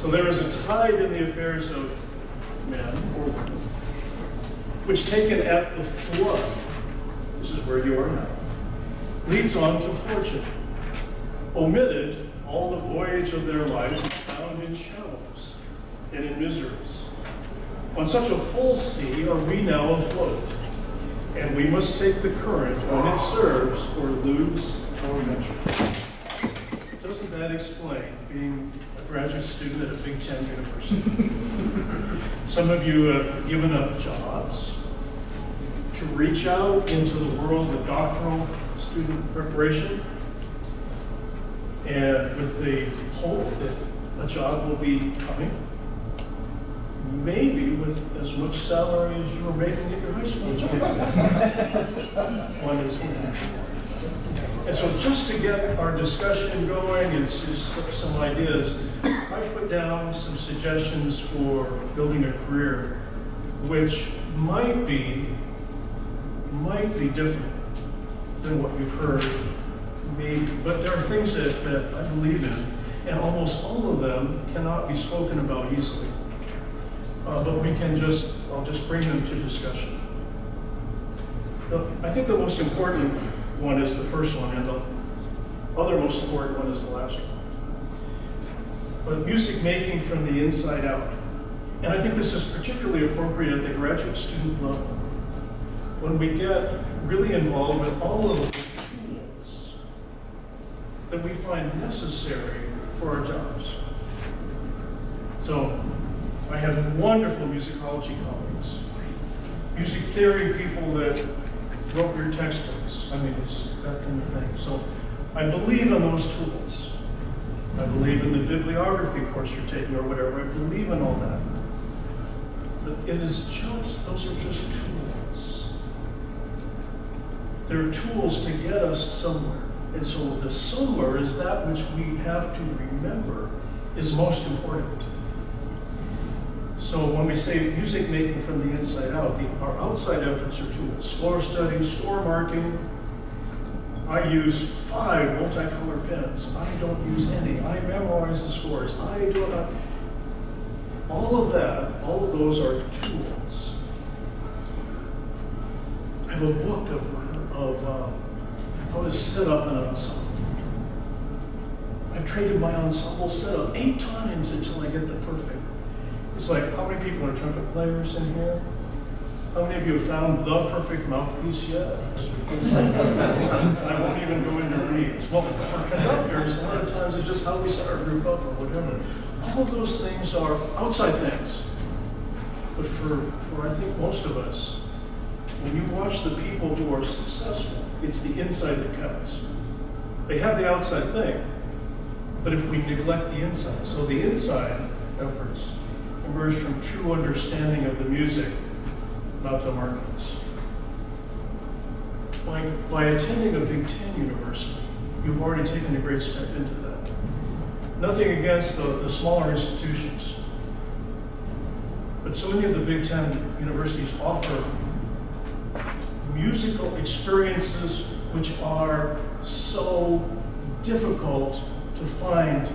So there is a tide in the affairs of men or women, which taken at the flood, this is where you are now, leads on to fortune. Omitted, all the voyage of their life is found in shallows and in miseries. On such a full sea are we now afloat, and we must take the current when it serves or lose our measure. Doesn't that explain being a graduate student at a Big Ten university? Some of you have given up jobs to reach out into the world of doctoral student preparation, and with the hope that a job will be coming, maybe with as much salary as you were making at your high school job. One is hoping. And so just to get our discussion going and some ideas, I put down some suggestions for building a career which might be different than what you've heard, maybe. But there are things that I believe in, and almost all of them cannot be spoken about easily. But I'll just bring them to discussion. I think the most important one is the first one, and the other most important one is the last one. But music making from the inside out. And I think this is particularly appropriate at the graduate student level, when we get really involved with all of the tools that we find necessary for our jobs. So I have wonderful musicology colleagues, music theory people that wrote your textbooks. I mean, it's that kind of thing. So I believe in those tools. I believe in the bibliography course you're taking or whatever. I believe in all that. But those are just tools. They're tools to get us somewhere. And so the somewhere is that which we have to remember is most important. So when we say music making from the inside out, our outside efforts are tools. Score study, score marking. I use 5 multicolor pens. I don't use any. I memorize the scores. I do not. All of those are tools. I have a book of how to set up an ensemble. I've traded my ensemble setup 8 times until I get the perfect. It's like, how many people are trumpet players in here? How many of you have found the perfect mouthpiece yet? I won't even go into reeds. Well, for conductors, a lot of times it's just how we set our group up or whatever. All of those things are outside things. But for I think most of us, when you watch the people who are successful, it's the inside that counts. They have the outside thing, but if we neglect the inside, so the inside efforts emerge from true understanding of the music, not the markings. By attending a Big Ten university, you've already taken a great step into that. Nothing against the smaller institutions, but so many of the Big Ten universities offer musical experiences which are so difficult to find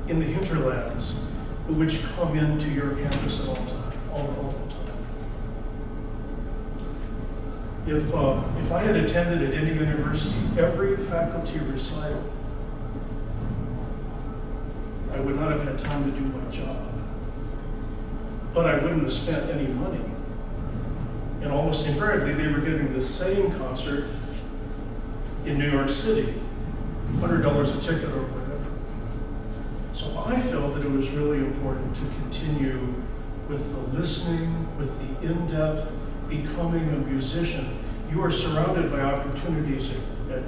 in the hinterlands, but which come into your campus at all the time. If I had attended at any university every faculty recital, I would not have had time to do my job. But I wouldn't have spent any money. And almost invariably, they were giving the same concert in New York City, $100 a ticket or whatever. So I felt that it was really important to continue with the listening, with the in-depth, becoming a musician. You are surrounded by opportunities at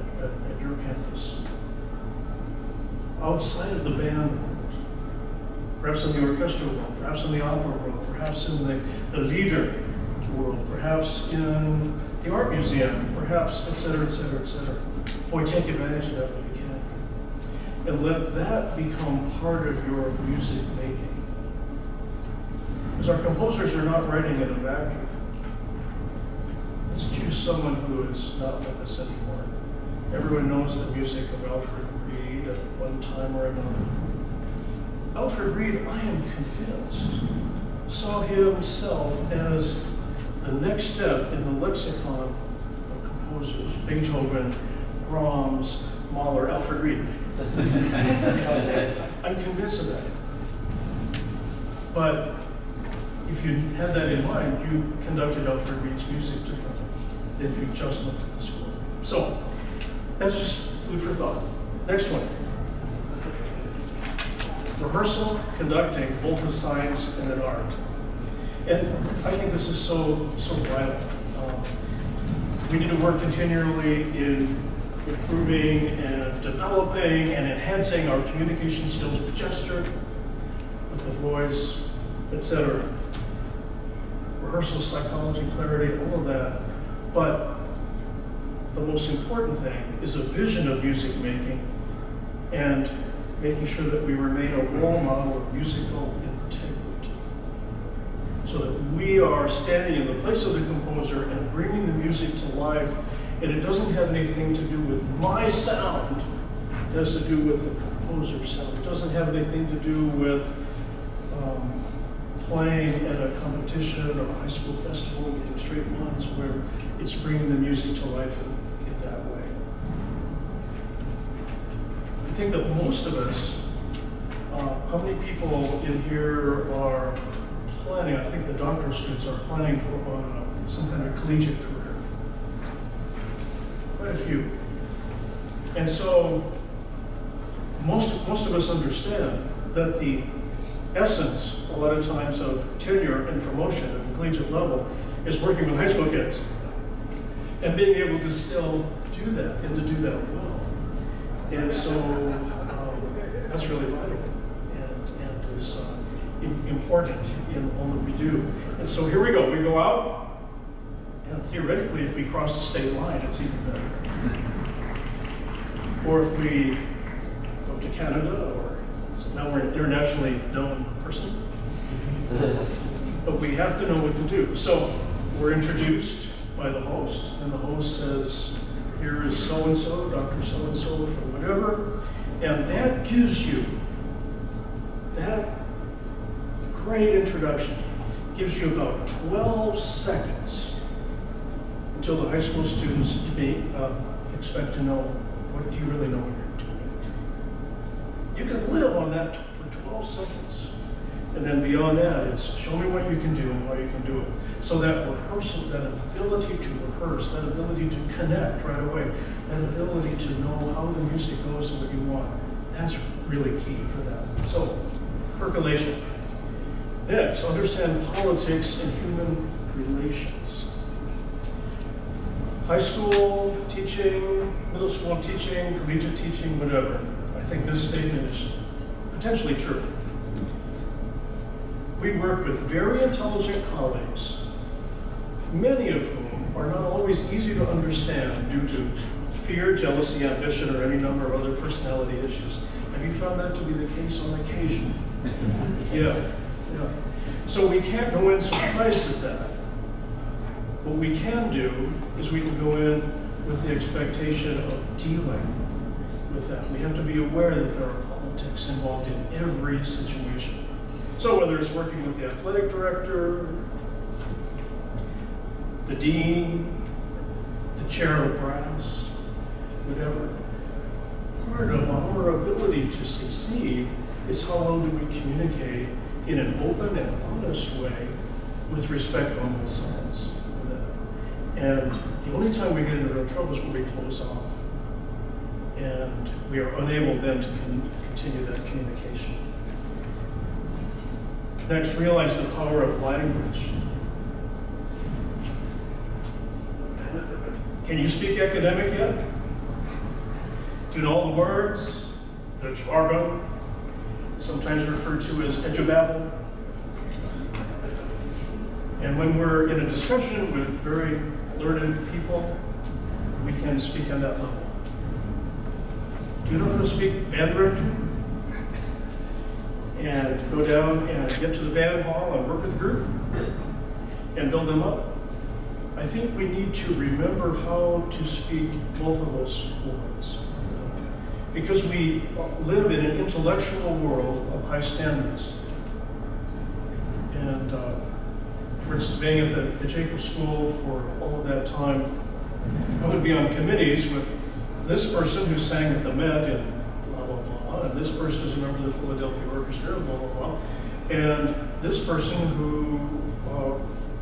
your campus. Outside of the band world, perhaps in the orchestral world, perhaps in the opera world, perhaps in the leader world, perhaps in the art museum, perhaps, et cetera, et cetera, et cetera. Boy, take advantage of that when you can. And let that become part of your music making. Because our composers are not writing in a vacuum. Let's choose someone who is not with us anymore. Everyone knows the music of Alfred Reed at one time or another. Alfred Reed, I am convinced, saw himself as the next step in the lexicon of composers: Beethoven, Brahms, Mahler, Alfred Reed. I'm convinced of that. But if you had that in mind, you conducted Alfred Reed's music differently than if you just looked at the score. So that's just food for thought. Next one. Rehearsal, conducting, both a science and an art. And I think this is so vital. We need to work continually in improving and developing and enhancing our communication skills with gesture, with the voice, etc. Rehearsal, psychology, clarity, all of that. But the most important thing is a vision of music making and making sure that we remain a role model of musical integrity, so that we are standing in the place of the composer and bringing the music to life. And it doesn't have anything to do with my sound. It has to do with the composer's sound. It doesn't have anything to do with playing at a competition or a high school festival and getting straight ones, where it's bringing the music to life in that way. I think that most of us, how many people in here are planning, I think the doctoral students are planning for some kind of collegiate career. Quite a few. And so most of us understand that the essence, a lot of times, of tenure and promotion at the collegiate level is working with high school kids and being able to still do that and to do that well. And so that's really vital and is important in all that we do. And so here we go. We go out, and theoretically, if we cross the state line, it's even better. Or if we go to Canada, or so now we're an internationally known person. But we have to know what to do. So we're introduced by the host, and the host says, here is so-and-so, Dr. So-and-so from whatever, and that gives you, that great introduction gives you about 12 seconds until the high school students may expect to know, what do you really know what you're doing? You can live on that for 12 seconds. And then beyond that, it's show me what you can do and how you can do it. So that rehearsal, that ability to rehearse, that ability to connect right away, that ability to know how the music goes and what you want, that's really key for that. So, percolation. Next, understand politics and human relations. High school teaching, middle school teaching, collegiate teaching, whatever. I think this statement is potentially true. We work with very intelligent colleagues, many of whom are not always easy to understand due to fear, jealousy, ambition, or any number of other personality issues. Have you found that to be the case on occasion? Yeah. So we can't go in surprised at that. What we can do is we can go in with the expectation of dealing with that. We have to be aware that there are politics involved in every situation. So whether it's working with the athletic director, the dean, the chair of brass, whatever, part of our ability to succeed is how well do we communicate in an open and honest way with respect on both sides. And the only time we get into real trouble is when we close off. And we are unable then to continue that communication. Next, realize the power of language. Can you speak academic yet? Do you know all the words? The jargon, sometimes referred to as edubabble. And when we're in a discussion with very learned people, we can speak on that level. Do you know how to speak band director? And go down and get to the band hall and work with a group and build them up. I think we need to remember how to speak both of those words. because we live in an intellectual world of high standards. And for instance, being at the Jacob School for all of that time, I would be on committees with this person who sang at the Met and blah, blah, blah, and this person is a member of the Philadelphia Orchestra, blah, blah, blah, and this person who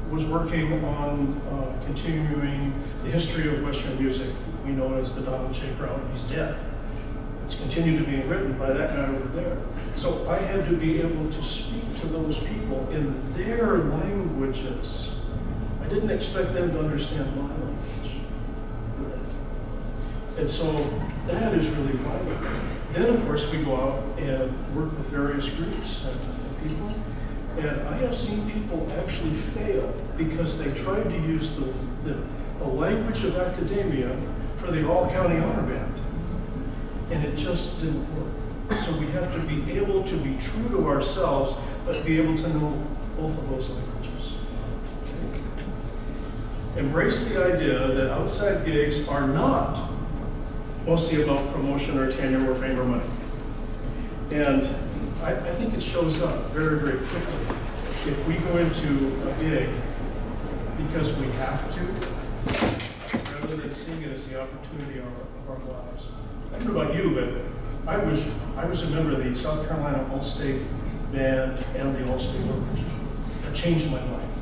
was working on continuing the history of Western music, we know as the Donald J. Brown. He's dead. It's continued to be written by that guy over there. So I had to be able to speak to those people in their languages. I didn't expect them to understand my language. And so that is really vital. Then, of course, we go out and work with various groups and people. And I have seen people actually fail because they tried to use the language of academia for the all-county honor band. And it just didn't work. So we have to be able to be true to ourselves, but be able to know both of those languages. Okay? Embrace the idea that outside gigs are not mostly about promotion or tenure or fame or money. And I think it shows up very, very quickly if we go into a gig because we have to, rather than seeing it as the opportunity of our lives. I don't know about you, but I was a member of the South Carolina All-State Band and the All-State Orchestra. That changed my life.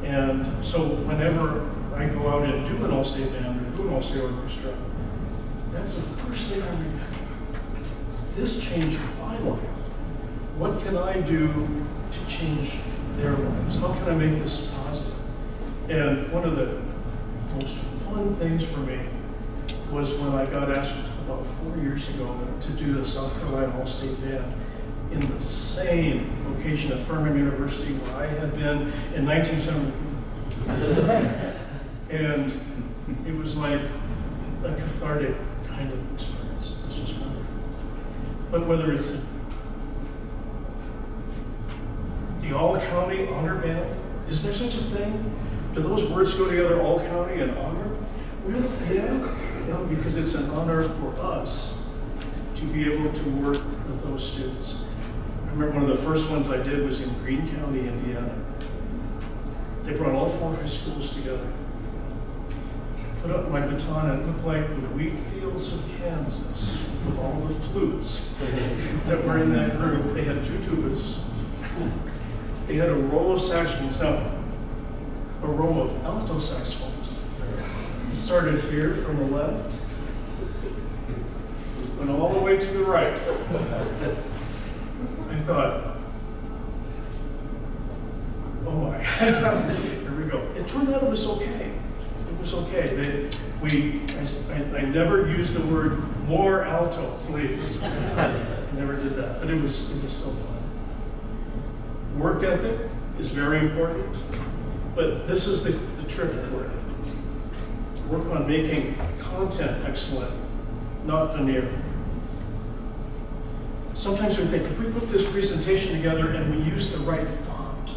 And so whenever I go out and do an All-State Band or do an All-State Orchestra, that's the first thing I remember. This changed my life. What can I do to change their lives? How can I make this positive? And one of the most fun things for me was when I got asked about 4 years ago to do the South Carolina All-State Band in the same location at Furman University where I had been in 1970. And it was like a cathartic kind of experience. It was just wonderful. But whether it's the all-county honor band, is there such a thing? Do those words go together, all-county and honor? Well, yeah, because it's an honor for us to be able to work with those students. I remember one of the first ones I did was in Greene County, Indiana. They brought all 4 high schools together. Put up my baton and it looked like the wheat fields of Kansas with all the flutes that were in that group. They had 2 tubas. They had a row of saxophones, now a row of alto saxophones. It started here from the left, went all the way to the right. I thought, oh my, here we go. It turned out it was okay. It was okay. I never used the word more alto, please. I never did that, but it was still fun. Work ethic is very important, but this is the trick for it. Work on making content excellent, not veneer. Sometimes we think, if we put this presentation together and we use the right font,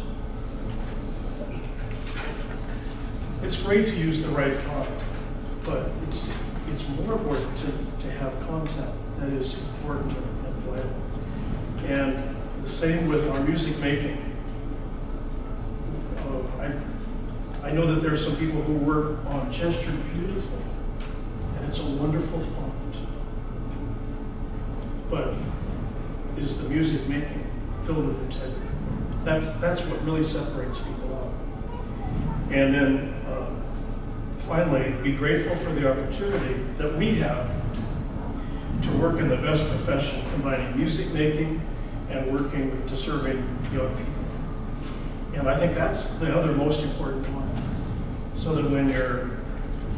it's great to use the right font, but it's more important to have content that is important and vital. And the same with our music making. I know that there are some people who work on gesture beautifully, and it's a wonderful font. But is the music making filled with integrity? That's what really separates people out. And then finally, be grateful for the opportunity that we have to work in the best profession, combining music making and working with deserving young people. And I think that's the other most important one. So that when you're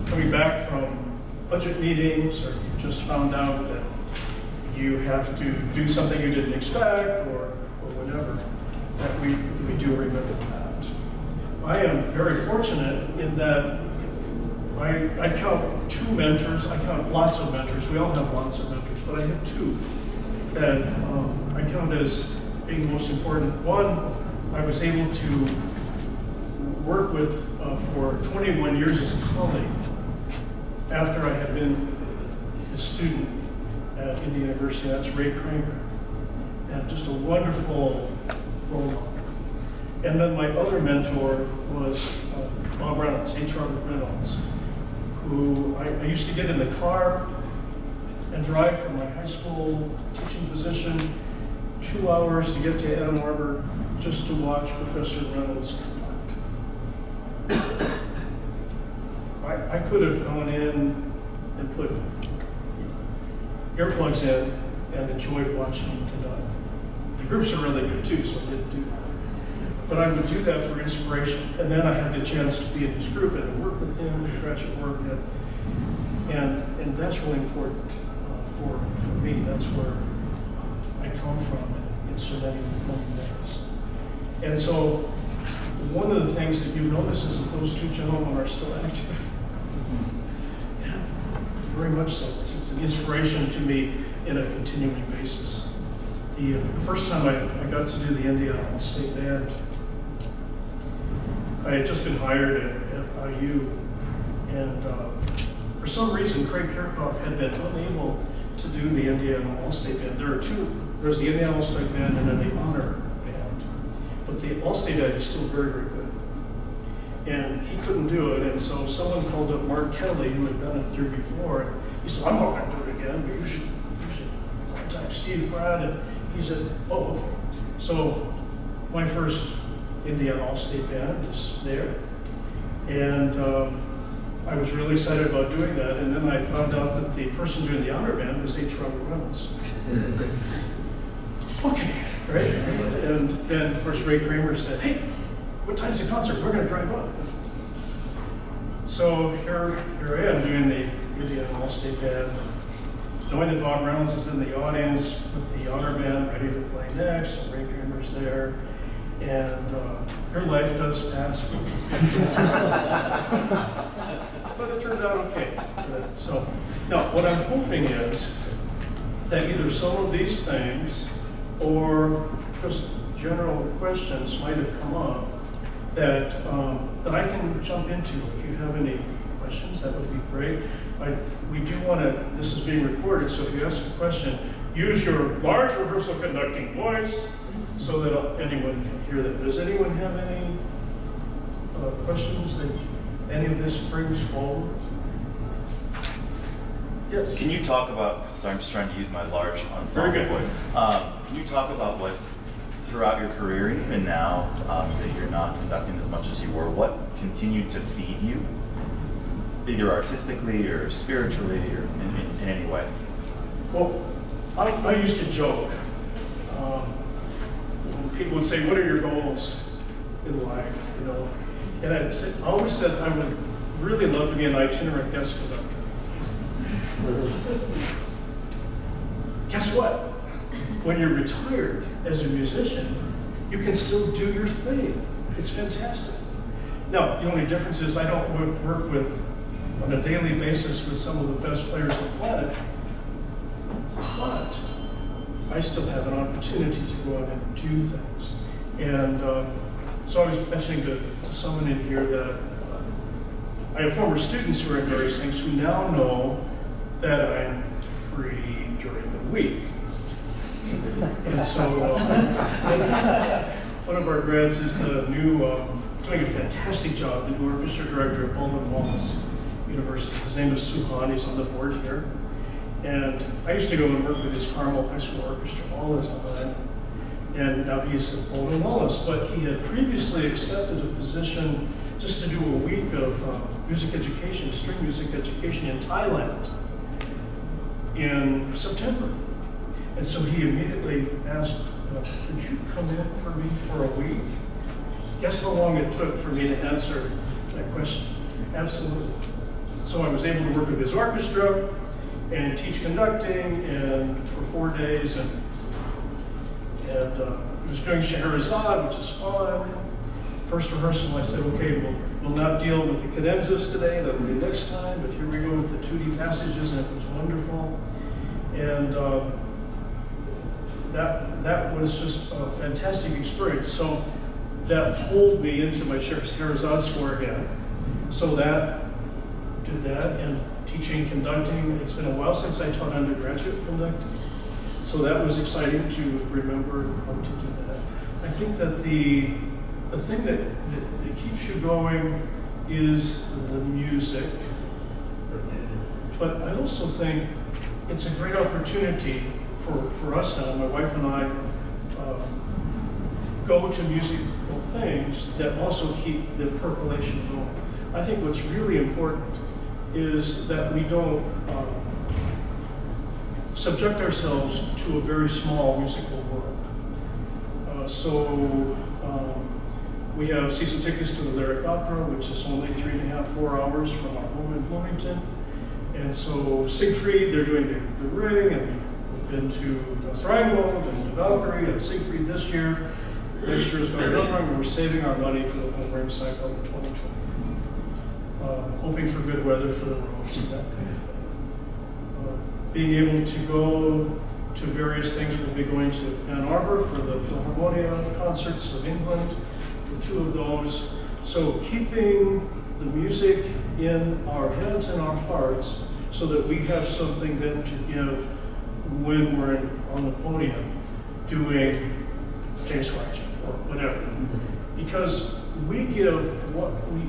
coming back from budget meetings, or you just found out that you have to do something you didn't expect, or whatever, that we do remember that. I am very fortunate in that I count 2 mentors. I count lots of mentors. We all have lots of mentors, but I have 2 that I count as being most important. One, I was able to work with for 21 years as a colleague after I had been his student at Indiana University. That's Ray Kramer. And just a wonderful role model. And then my other mentor was Bob Reynolds, H. Robert Reynolds, who I used to get in the car and drive from my high school teaching position 2 hours to get to Ann Arbor just to watch Professor Reynolds conduct. I could have gone in and put earplugs in and enjoyed watching him conduct. The groups are really good too, so I didn't do that. But I would do that for inspiration. And then I had the chance to be in his group and to work with him for graduate work. And that's really important for me. That's where I come from in so many ways. And so one of the things that you notice is that those two gentlemen are still active. Yeah, very much so. It's an inspiration to me in a continuing basis. The first time I got to do the Indiana State Band, I had just been hired at IU, and for some reason Craig Kirchhoff had been unable to do the Indiana All-State Band. There are two. There's the Indiana All-State Band and then the Honor Band. But the All-State Band is still very, very good. And he couldn't do it, and so someone called up Mark Kelly, who had done it the year before, and he said, I'm not going to do it again, but you should contact Steve Pratt. And he said, oh, okay. So my first Indiana All-State Band is there. And I was really excited about doing that, and then I found out that the person doing the Honor Band was H. Robert Reynolds. Okay, right? And then, of course, Ray Kramer said, hey, what time's the concert? We're going to drive up. So here I am doing the Indiana All-State Band, knowing that Bob Reynolds is in the audience with the Honor Band ready to play next, and Ray Kramer's there. And her life does pass. But it turned out okay. So now what I'm hoping is that either some of these things or just general questions might have come up that I can jump into. If you have any questions, that would be great. We do want to, this is being recorded, so if you ask a question, use your large rehearsal conducting voice so that anyone can hear that. Does anyone have any questions that any of this brings forward? Yes. Can you talk about, sorry, I'm just trying to use my large ensemble voice. Can you talk about what, throughout your career, and even now that you're not conducting as much as you were, what continued to feed you, either artistically or spiritually or in any way? Well, I used to joke. People would say, what are your goals in life? You know, and I always said I would really love to be an itinerant guest conductor. Guess what? When you're retired as a musician, you can still do your thing. It's fantastic. Now, the only difference is I don't work with, on a daily basis, with some of the best players on the planet, but I still have an opportunity to go out and do things. And so I was mentioning to someone in here that I have former students who are in various things who now know that I'm free during the week. And so one of our grads is the new, doing a fantastic job, the new orchestra director at Baldwin Wallace University. His name is Suhan, he's on the board here. And I used to go and work with his Carmel High School Orchestra all the time. And now he's at Baldwin Wallace, but he had previously accepted a position just to do a week of music education, string music education in Thailand in September. And so he immediately asked, could you come in for me for a week? Guess how long it took for me to answer that question? Absolutely. So I was able to work with his orchestra and teach conducting and for 4 days, and he was doing Scheherazade, which is fun. First rehearsal, I said, okay, we'll not deal with the cadenzas today, that'll be next time, but here we go with the 2D passages, and it was wonderful. And that was just a fantastic experience. So that pulled me into my Scheherazade score again. So that did that, and teaching conducting. It's been a while since I taught undergraduate conducting, so that was exciting to remember how to do that. I think that the thing that keeps you going is the music, but I also think it's a great opportunity for us now. My wife and I go to musical things that also keep the percolation going. I think what's really important is that we don't subject ourselves to a very small musical world. We have season tickets to the Lyric Opera, which is only 3.5, 4 hours from our home in Bloomington. And so Siegfried, they're doing the Ring, and we've been to the Rheingold and the Valkyrie and Siegfried this year. Next year's going to Ring, and we're saving our money for the whole Ring cycle in 2020. Hoping for good weather for the roads and that kind of thing. Being able to go to various things. We'll be going to Ann Arbor for the Philharmonia concerts of England, for 2 of those. So keeping the music in our heads and our hearts so that we have something then to give when we're on the podium doing James Clarkson or whatever. Because we give what we are.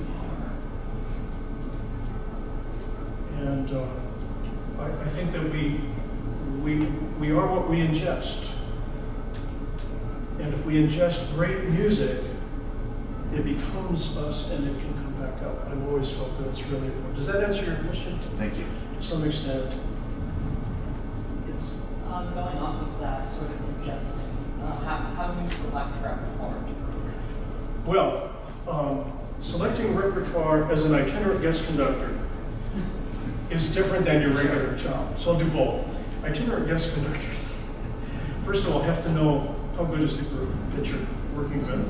And I think that we are what we ingest. And if we ingest great music, it becomes us and it can come back out. I've always felt that it's really important. Does that answer your question? Thank you. To some extent. Yes. Going off of that sort of ingesting, how do you select repertoire to program? Well, selecting repertoire as an itinerant guest conductor is different than your regular job. So I'll do both. Itinerant guest conductors, first of all, have to know how good is the group that you're working with.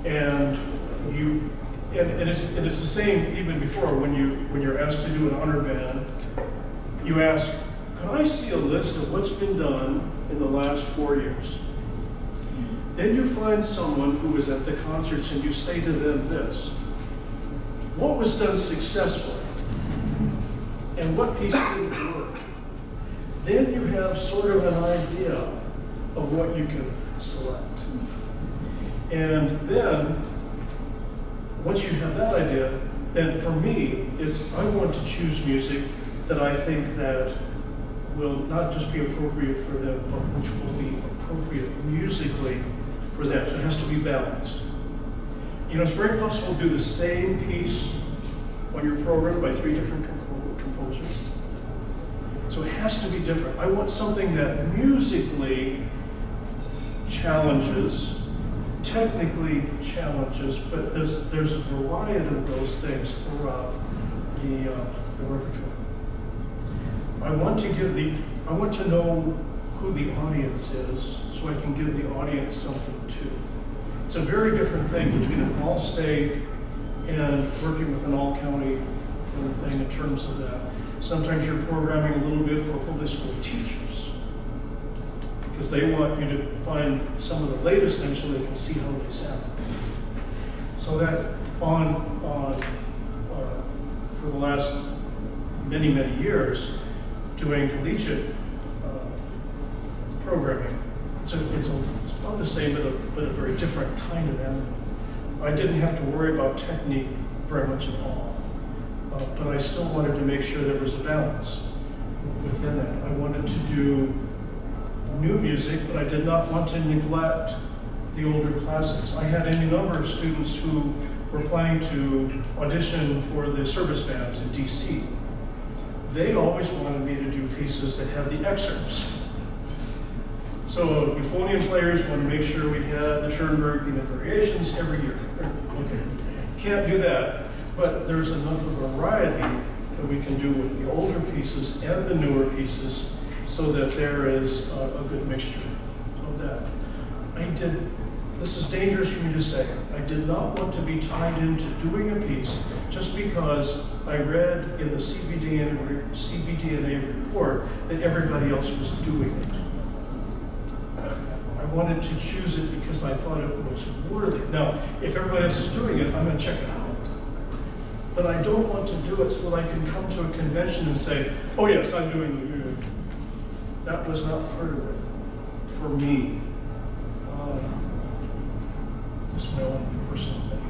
And it's the same even before when you're asked to do an honor band. You ask, could I see a list of what's been done in the last 4 years? Then you find someone who was at the concerts and you say to them this: what was done successfully? And what piece didn't work? Then you have sort of an idea of what you can select. And then, once you have that idea, then for me, it's I want to choose music that I think that will not just be appropriate for them, but which will be appropriate musically for them. So it has to be balanced. You know, it's very possible to do the same piece on your program by 3 different composers. So it has to be different. I want something that musically challenges, technically challenges, but there's a variety of those things throughout the repertoire. I want to know who the audience is, so I can give the audience something too. It's a very different thing between an all-state and working with an all-county kind of thing in terms of that. Sometimes you're programming a little bit for public school teachers because they want you to find some of the latest things so they can see how they sound. So that for the last many years, doing collegiate programming, it's about the same, but a very different kind of animal. I didn't have to worry about technique very much at all. But I still wanted to make sure there was a balance within that. I wanted to do new music, but I did not want to neglect the older classics. I had any number of students who were planning to audition for the service bands in DC. They always wanted me to do pieces that had the excerpts. So euphonium players want to make sure we had the Schoenberg theme and variations every year. Okay, can't do that. But there's enough of a variety that we can do with the older pieces and the newer pieces so that there is a good mixture of that. This is dangerous for me to say, I did not want to be tied into doing a piece just because I read in the CBDNA report that everybody else was doing it. I wanted to choose it because I thought it was worthy. Now, if everybody else is doing it, I'm going to check it out. but I don't want to do it so that I can come to a convention and say, oh yes, I'm doing the union. That was not part of it for me. Just my own personal thing.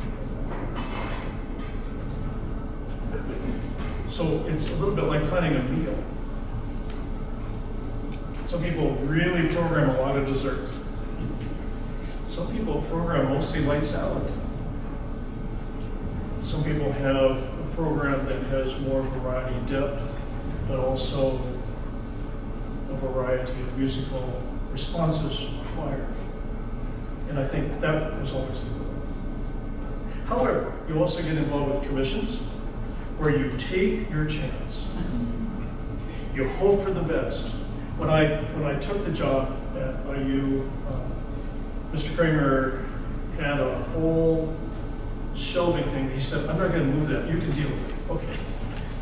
So it's a little bit like planning a meal. Some people really program a lot of dessert. Some people program mostly light salad. Some people have a program that has more variety, depth, but also a variety of musical responses required. And I think that was always the goal. However, you also get involved with commissions where you take your chance. You hope for the best. When I took the job at IU, Mr. Kramer had a whole shelving thing. He said, I'm not going to move that. You can deal with it. Okay.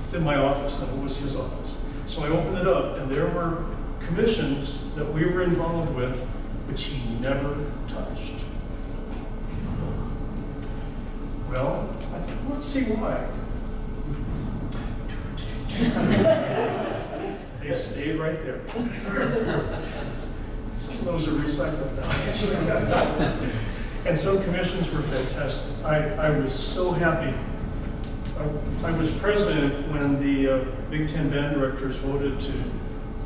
It's in my office, and it was his office. So I opened it up, and there were commissions that we were involved with, which he never touched. Well, I thought, let's see why. They stayed right there. Those are recycled now. And some commissions were fantastic. I was so happy. I was president when the Big Ten band directors voted to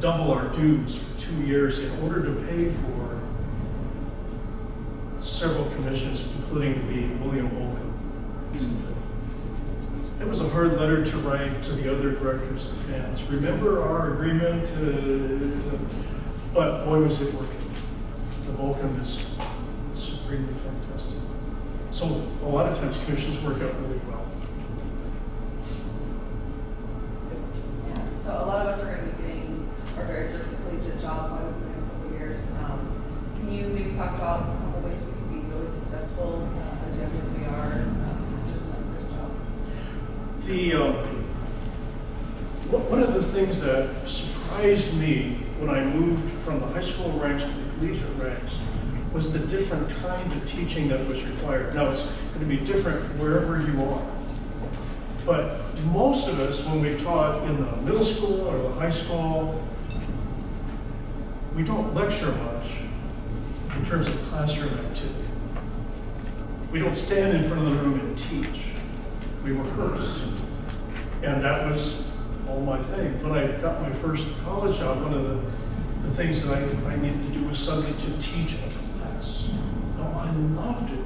double our dues for 2 years in order to pay for several commissions, including the William Bolcom. It was a hard letter to write to the other directors of bands. Remember our agreement? But boy, was it working. The Bolcom is supremely fantastic. So a lot of times commissions work out really well. Yeah, so a lot of us are going to be getting our very first collegiate job within the next couple of years. Can you maybe talk about a couple ways we can be really successful as young as we are, just in that first job? One of the things that surprised me when I moved from the high school ranks to the collegiate ranks was the different kind of teaching that was required. Now, it's going to be different wherever you are. But most of us, when we taught in the middle school or the high school, we don't lecture much in terms of classroom activity. We don't stand in front of the room and teach. We rehearse. And that was all my thing. When I got my first college job, one of the things that I needed to do was something to teach a class. Oh, I loved it.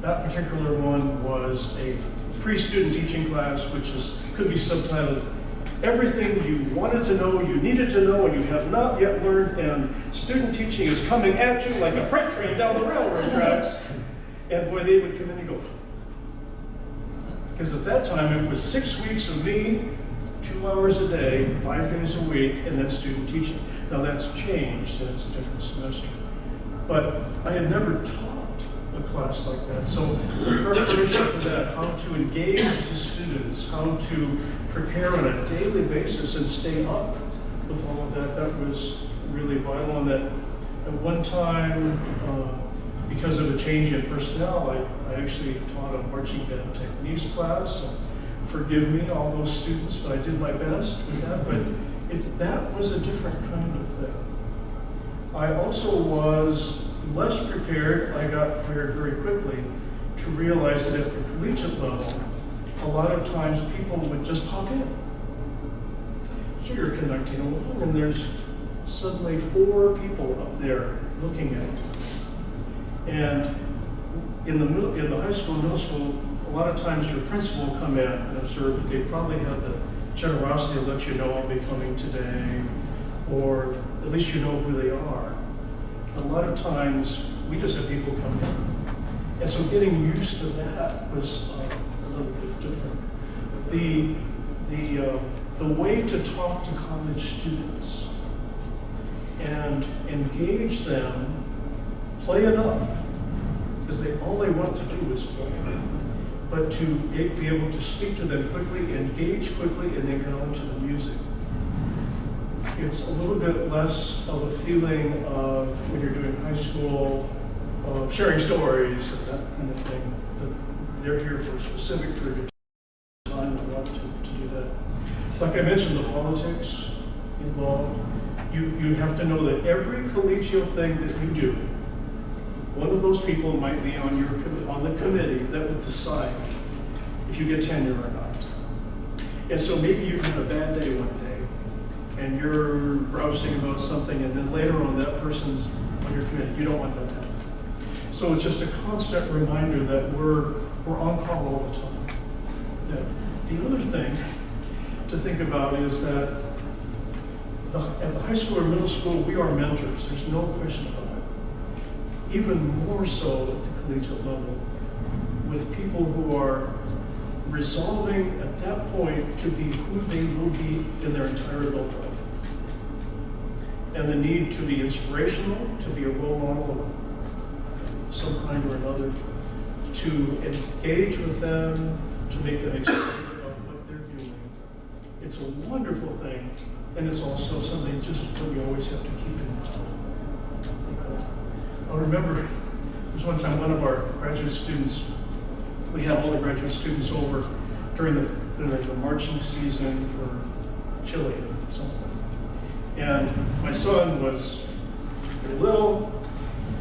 That particular one was a pre-student teaching class, which could be subtitled, Everything You Wanted to Know, You Needed to Know, and You Have Not Yet Learned, and Student Teaching is Coming at You like a freight train down the railroad tracks. And boy, they would come in and go. Because at that time, it was 6 weeks of me, 2 hours a day, 5 days a week, and then student teaching. Now that's changed, and it's a different semester. But I had never taught a class like that. So the preparation for that, how to engage the students, how to prepare on a daily basis and stay up with all of that, that was really vital. And that at one time, because of a change in personnel, I actually taught a marching band techniques class. So forgive me, all those students, but I did my best with that. But that was a different kind of thing. I also was less prepared. I got prepared very quickly to realize that at the collegiate level, a lot of times people would just pop in. So you're conducting along, and there's suddenly 4 people up there looking at you. And in the high school and middle school, a lot of times your principal will come in and observe that they probably have the generosity to let you know I'll be coming today, or at least you know who they are. A lot of times we just have people come in. And so getting used to that was a little bit different. The way to talk to college students and engage them, play enough, because all they want to do is play. But to be able to speak to them quickly, engage quickly, and then get on to the music. It's a little bit less of a feeling of when you're doing high school, sharing stories and that kind of thing. But they're here for a specific period of time. Like I mentioned, the politics involved. You have to know that every collegial thing that you do, one of those people might be on the committee that would decide if you get tenure or not. And so maybe you've had a bad day one day, and you're grousing about something, and then later on that person's on your committee. You don't want that to happen. So it's just a constant reminder that we're on call all the time. Yeah. The other thing to think about is that at the high school or middle school, we are mentors. There's no question about it. Even more so at the collegiate level, with people who are resolving at that point to be who they will be in their entire adult life. And the need to be inspirational, to be a role model of some kind or another, to engage with them, to make them excited about what they're doing. It's a wonderful thing, and it's also something just that we always have to keep in mind. I remember there was one time one of our graduate students, we had all the graduate students over during the marching season for Chile or something. And my son was very little,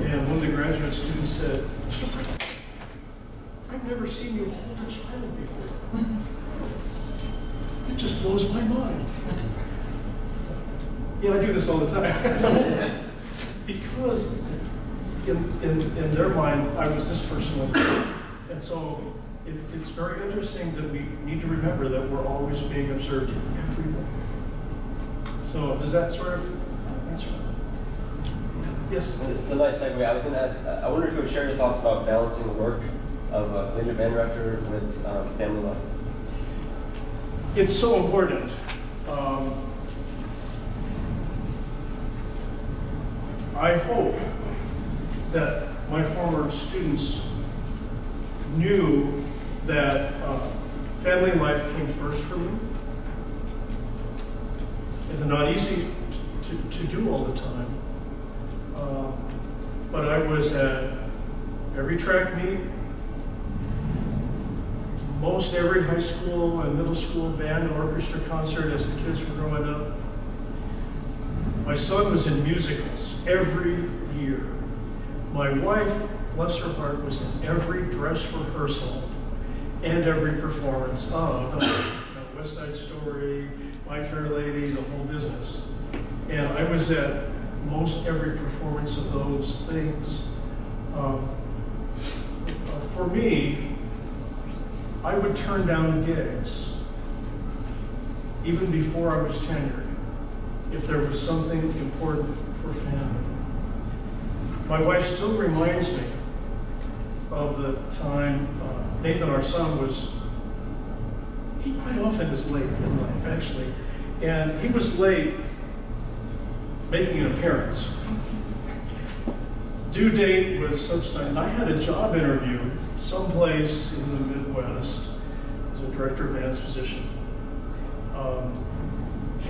and one of the graduate students said, "Mr. Pratt, I've never seen you hold a child before. It just blows my mind." Yeah, I do this all the time. Because in their mind, I was this person over there. And so it's very interesting that we need to remember that we're always being observed in every way. So does that sort of answer? Yes? It's a nice segue. I was going to ask, I wonder if you would share your thoughts about balancing the work of a collegiate band director with family life. It's so important. I hope that my former students knew that family life came first for me. It's not easy to do all the time. But I was at every track meet, most every high school and middle school band and orchestra concert as the kids were growing up. My son was in musicals every year. My wife, bless her heart, was in every dress rehearsal and every performance of West Side Story, My Fair Lady, the whole business. And I was at most every performance of those things. For me, I would turn down gigs, even before I was tenured, if there was something important for family. My wife still reminds me of the time Nathan, our son, he quite often is late in life, actually. And he was late making an appearance. Due date was such that, and I had a job interview someplace in the Midwest as a director of band's position.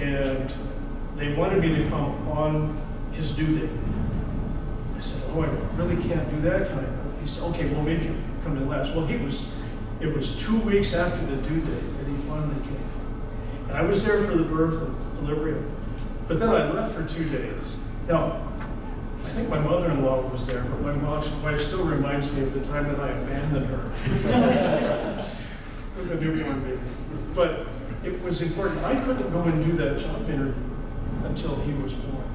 And they wanted me to come on his due date. I said, "Oh, I really can't do that kind of thing." He said, "Okay, well, maybe you come to last." Well, it was 2 weeks after the due date that he finally came. And I was there for the birth and delivery. But then I left for 2 days. Now, I think my mother-in-law was there, but my wife still reminds me of the time that I abandoned her with a newborn baby. But it was important. I couldn't go and do that job interview until he was born.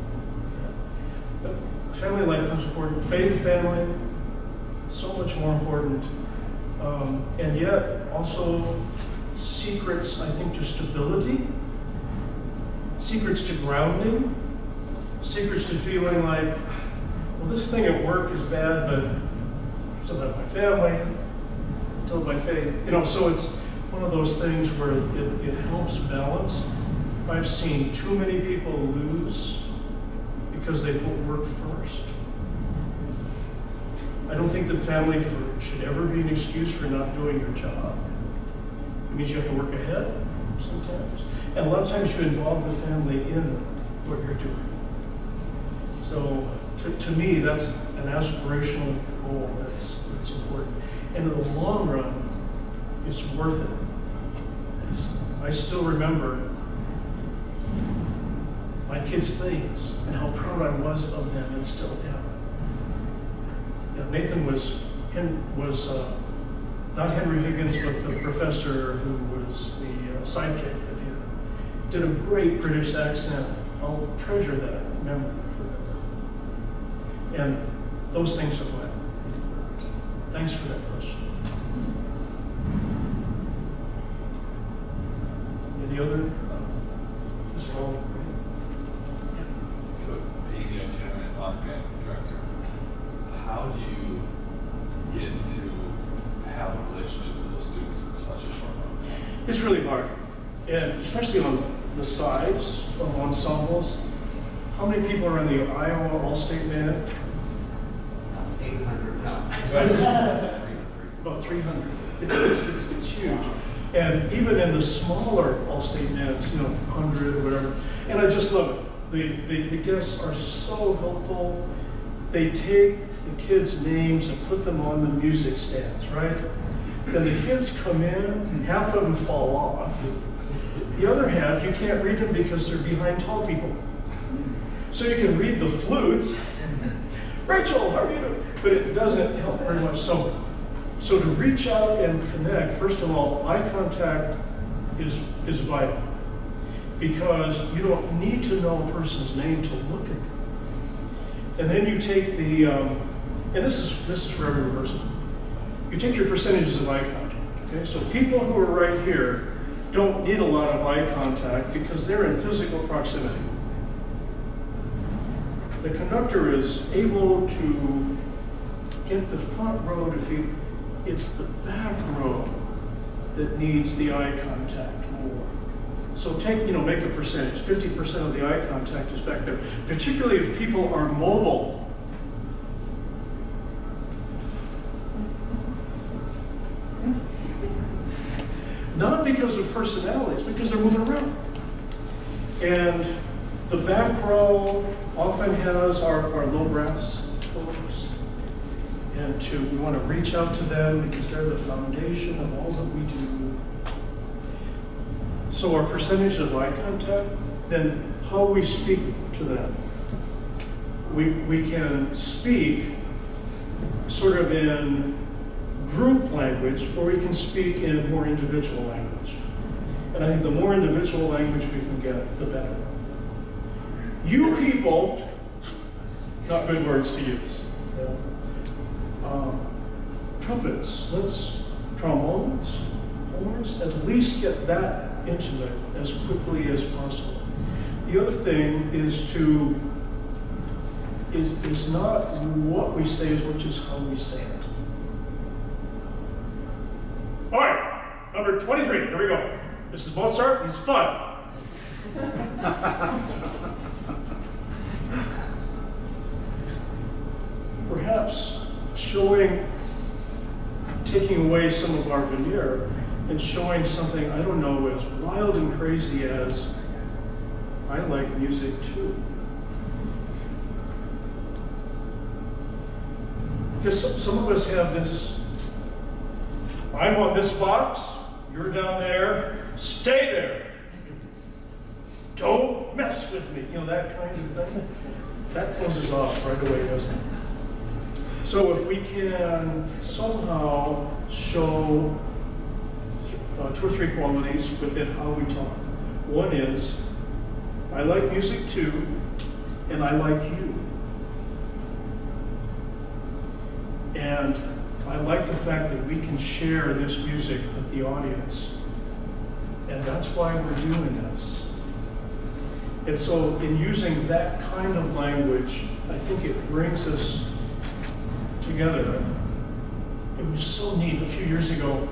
But family life is important. Faith, family, so much more important. And yet, also secrets, I think, to stability, secrets to grounding, secrets to feeling like, well, this thing at work is bad, but I still have my family, still have my faith. So it's one of those things where it helps balance. I've seen too many people lose because they put work first. I don't think that family should ever be an excuse for not doing your job. It means you have to work ahead sometimes. And a lot of times you involve the family in what you're doing. So to me, that's an aspirational goal that's important. And in the long run, it's worth it. I still remember my kids' things and how proud I was of them and still am. Yeah, Nathan was not Henry Higgins, but the professor who was the sidekick of him. Did a great British accent. I'll treasure that memory forever. And those things are vital. Thanks for that question. Any other? Just all. So, being the attendant on band director, how do you get to have a relationship with those students in such a short amount of time? It's really hard, and especially on the size of ensembles. How many people are in the Iowa All-State Band? 800 now. About 300. It's huge. And even in the smaller All-State bands, 100 or whatever. And I just love it. The guests are so helpful. They take the kids' names and put them on the music stands, right? Then the kids come in, half of them fall off. The other half, you can't read them because they're behind tall people. So you can read the flutes. Rachel, how are you doing? But it doesn't help very much. So to reach out and connect, first of all, eye contact is vital. Because you don't need to know a person's name to look at them. And then you take the, and this is for every person. You take your percentages of eye contact. Okay, so people who are right here don't need a lot of eye contact because they're in physical proximity. The conductor is able to get the front row to feel. It's the back row that needs the eye contact more. So make a percentage. 50% of the eye contact is back there, particularly if people are mobile. Not because of personalities, because they're moving around. And the back row often has our low brass folks. And we want to reach out to them because they're the foundation of all that we do. So our percentage of eye contact, then how we speak to them. We can speak sort of in group language, or we can speak in more individual language. And I think the more individual language we can get, the better. You people, not good words to use. Trumpets, trombones, horns, at least get that into it as quickly as possible. The other thing is is not what we say as much as how we say it. All right, number 23, here we go. This is Mozart, he's fun. Perhaps taking away some of our veneer and showing something, I don't know, as wild and crazy as I like music too. Because some of us have this, I'm on this box, you're down there, stay there. Don't mess with me. That kind of thing. That closes off right away, doesn't it? So if we can somehow show 2 or 3 qualities within how we talk. One is, I like music too, and I like you. And I like the fact that we can share this music with the audience. And that's why we're doing this. And so in using that kind of language, I think it brings us together. It was so neat. A few years ago,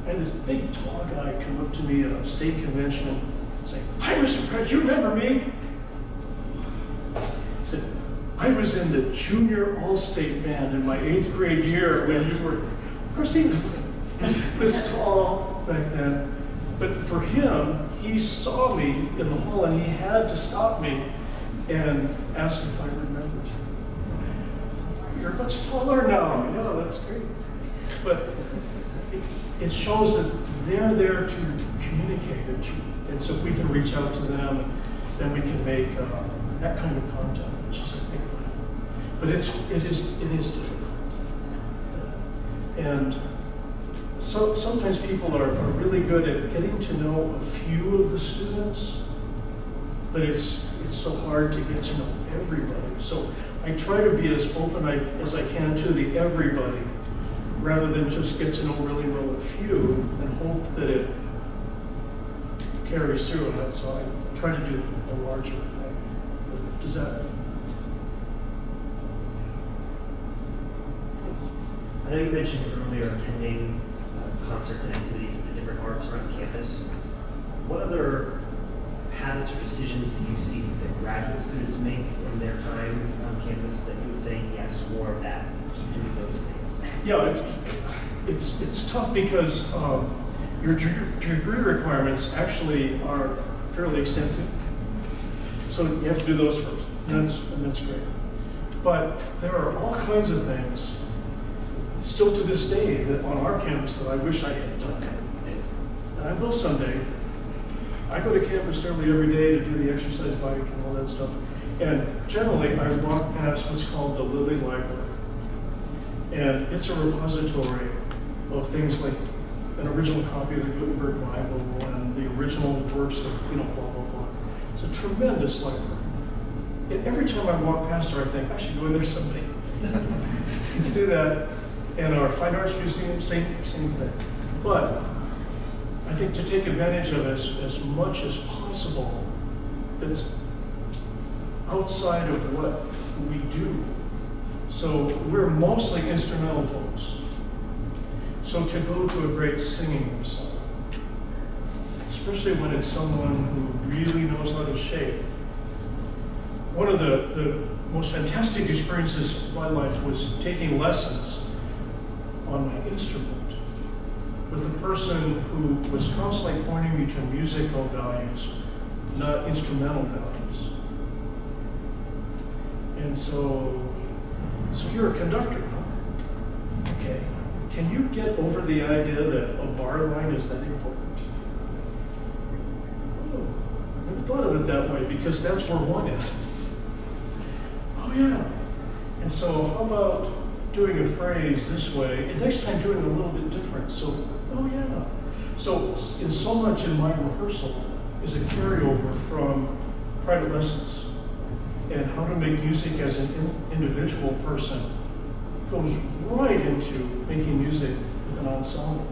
I had this big tall guy come up to me at a state convention and say, "Hi, Mr. Pratt, you remember me?" I said, "I was in the junior all-state band in my 8th grade year when you were," of course he was this tall back then. But for him, he saw me in the hall and he had to stop me and ask if I remembered. You're much taller now. Yeah, that's great. But it shows that they're there to communicate. And so if we can reach out to them. then we can make that kind of content, which is, I think, fun. But it is difficult. And so sometimes people are really good at getting to know a few of the students, but it's so hard to get to know everybody. So I try to be as open as I can to the everybody, rather than just get to know really well a few and hope that it carries through. And so I try to do the larger thing. Does that? Yes. I know you mentioned earlier attending concerts and activities of the different arts around campus. What other habits or decisions do you see that graduate students make in their time on campus that you would say, yes, more of that, keep doing those things? Yeah, it's tough because your degree requirements actually are fairly extensive. So you have to do those first, and that's great. But there are all kinds of things still to this day that on our campus that I wish I had done. And I will someday. I go to campus nearly every day to do the exercise bike and all that stuff. And generally, I walk past what's called the Lilly Library. And it's a repository of things like an original copy of the Gutenberg Bible and the original works of, blah, blah, blah. It's a tremendous library. And every time I walk past there, I think, I should go in there someday. To do that. And our Fine Arts Museum, same thing. But I think to take advantage of as much as possible that's outside of what we do. So we're mostly instrumental folks. So to go to a great singing recital, especially when it's someone who really knows how to shape. One of the most fantastic experiences of my life was taking lessons on my instrument with a person who was constantly pointing me to musical values, not instrumental values. And so you're a conductor, huh? Okay. Can you get over the idea that a bar line is that important? Oh, I never thought of it that way, because that's where one is. Oh yeah. And so how about doing a phrase this way, and next time doing it a little bit different? So, oh yeah. So in so much in my rehearsal is a carryover from private lessons, and how to make music as an individual person goes right into making music with an ensemble.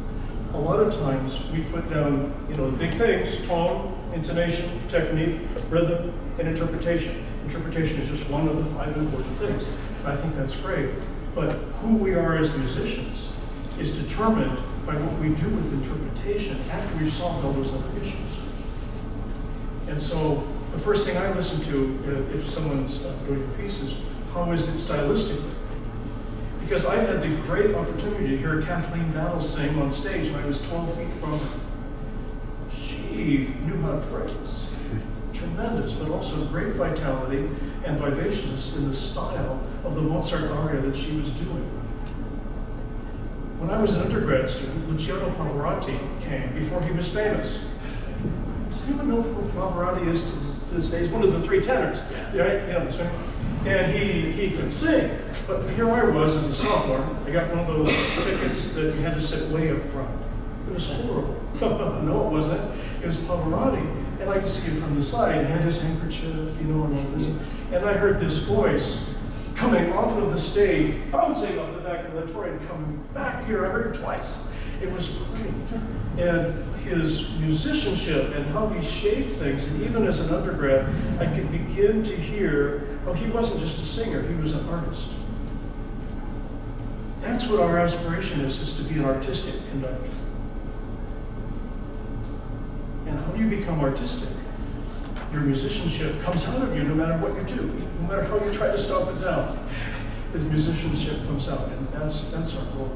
A lot of times we put down, the big things: tone, intonation, technique, rhythm, and interpretation. Interpretation is just one of the 5 important things. I think that's great. But who we are as musicians is determined by what we do with interpretation after we've solved all those other issues. And so the first thing I listen to if someone's doing a piece is, how is it stylistically? Because I've had the great opportunity to hear Kathleen Battle sing on stage when I was 12 feet from her. She knew how to phrase. Tremendous, but also great vitality and vivaciousness in the style of the Mozart aria that she was doing. When I was an undergrad student, Luciano Pavarotti came before he was famous. Does anyone know who Pavarotti is to this day? He's one of the 3 tenors, right? This one. And he could sing, but here I was as a sophomore. I got one of those tickets that you had to sit way up front. It was horrible. No, it wasn't. It was Pavarotti, and I could see it from the side. He had his handkerchief, and all this. And I heard this voice coming off of the stage, bouncing off the back of the auditorium, coming back here. I heard it twice. It was great. And his musicianship and how he shaped things, and even as an undergrad, I could begin to hear, he wasn't just a singer, he was an artist. That's what our aspiration is to be an artistic conductor. And how do you become artistic? Your musicianship comes out of you no matter what you do, no matter how you try to stop it down. The musicianship comes out, and that's our goal.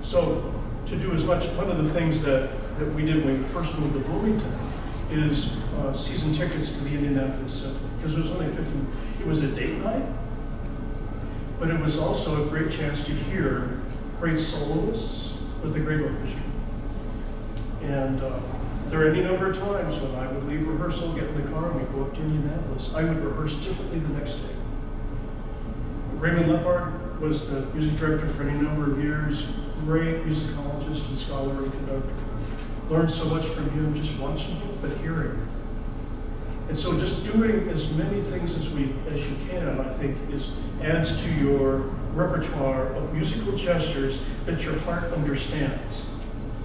So to do as much, one of the things that we did when we first moved to Bloomington is season tickets to the Indianapolis Symphony, because there was only 15. It was a date night, but it was also a great chance to hear great soloists with a great orchestra. And There are any number of times when I would leave rehearsal, get in the car, and we'd go up to Indianapolis. I would rehearse differently the next day. Raymond Leppard was the music director for any number of years, great musicologist and scholar and conductor. Learned so much from him just watching him, but hearing. And so just doing as many things as you can, I think, adds to your repertoire of musical gestures that your heart understands.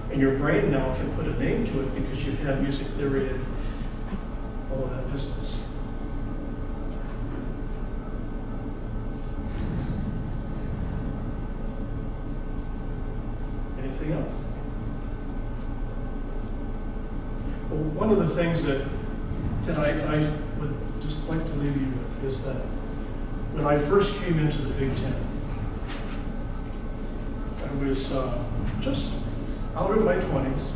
And your brain now can put a name to it because you've had music theory and all of that business. Anything else? Well, one of the things that I would just like to leave you with is that when I first came into the Big Ten, I was just out in my 20s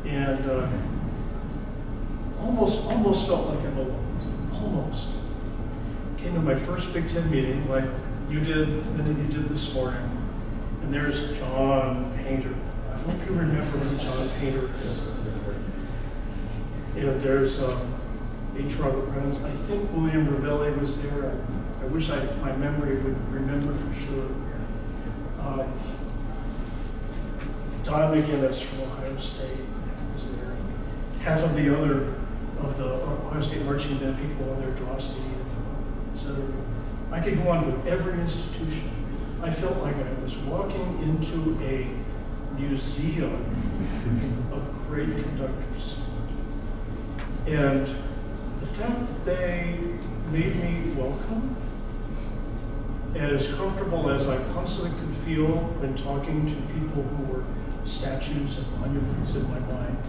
and almost felt like I belonged. Almost. Came to my first Big Ten meeting like you did, and you did this morning. And there's John Painter. I hope you remember who John Painter is. And there's H. Robert Reynolds. I think William Ravelli was there. I wish my memory would remember for sure. Don McGinnis from Ohio State was there. Half of the Ohio State marching band people were there, Drosty, etc. I could go on with every institution. I felt like I was walking into a museum of great conductors. And the fact that they made me welcome and as comfortable as I possibly could feel when talking to people who were statues and monuments in my mind,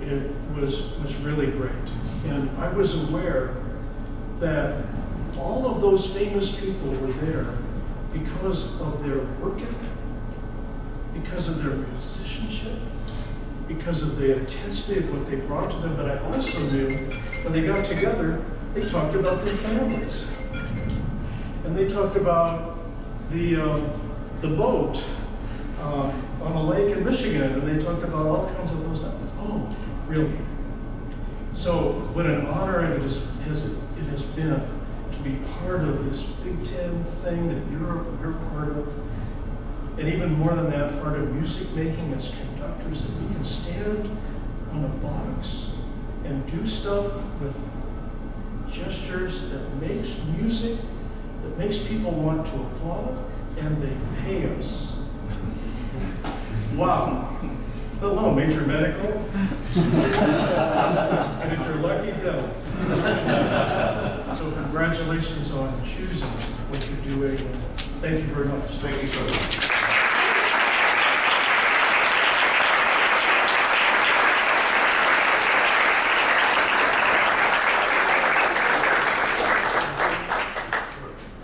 it was really great. And I was aware that all of those famous people were there because of their work ethic, because of their musicianship, because of the intensity of what they brought to them. But I also knew when they got together, they talked about their families. And they talked about the boat on a lake in Michigan, and they talked about all kinds of those things. Oh, really? So what an honor it has been to be part of this Big Ten thing that you're part of. And even more than that, part of music making as conductors, that we can stand on a box and do stuff with gestures that makes music, that makes people want to applaud, and they pay us. Wow. Hello, Major Medical. And if you're lucky, dental. So congratulations on choosing what you're doing. Thank you very much. Thank you so much.